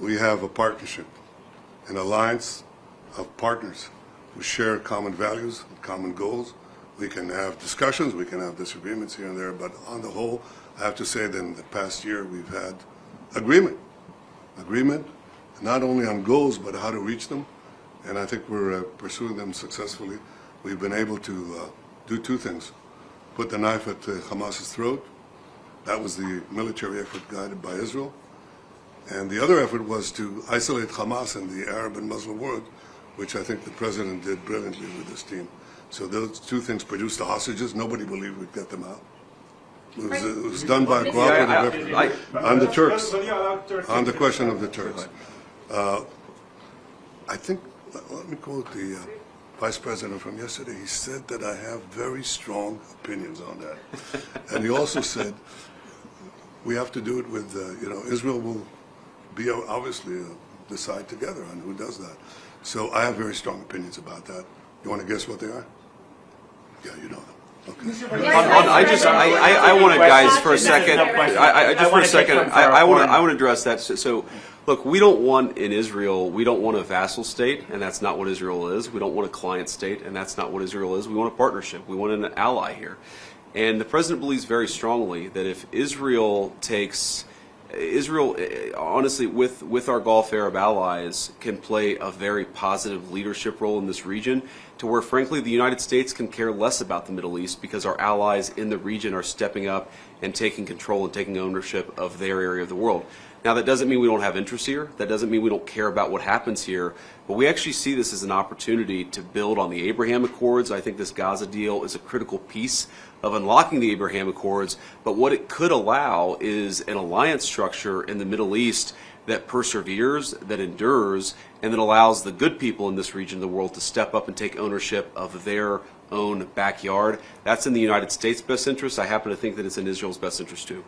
we have a partnership, an alliance of partners who share common values and common goals. We can have discussions, we can have disagreements here and there, but on the whole, I have to say that in the past year we've had agreement, not only on goals, but how to reach them, and I think we're pursuing them successfully. We've been able to do two things: put the knife at Hamas's throat. That was the military effort guided by Israel. And the other effort was to isolate Hamas in the Arab and Muslim world, which I think the President did brilliantly with his team. So those two things produced the hostages. Nobody believed we'd get them out. It was done by a cooperative effort on the Turks, on the question of the Turks. I think, let me quote the Vice President from yesterday. He said that I have very strong opinions on that. And he also said, we have to do it with, Israel will be obviously decide together on who does that. So I have very strong opinions about that. You want to guess what they are? Yeah, you know them. Okay. I want to, guys, for a second. I want to address that. So, look, we don't want in Israel. We don't want a vassal state, and that's not what Israel is. We don't want a client state, and that's not what Israel is. We want a partnership. We want an ally here. And the president believes very strongly that if Israel honestly, with our Gulf Arab allies, can play a very positive leadership role in this region, to where, frankly, the United States can care less about the Middle East because our allies in the region are stepping up and taking control and taking ownership of their area of the world. Now, that doesn't mean we don't have interest here. That doesn't mean we don't care about what happens here. But we actually see this as an opportunity to build on the Abraham Accords. I think this Gaza deal is a critical piece of unlocking the Abraham Accords. But what it could allow is an alliance structure in the Middle East that perseveres, that endures, and that allows the good people in this region of the world to step up and take ownership of their own backyard. That's in the United States' best interest. I happen to think that it's in Israel's best interest too.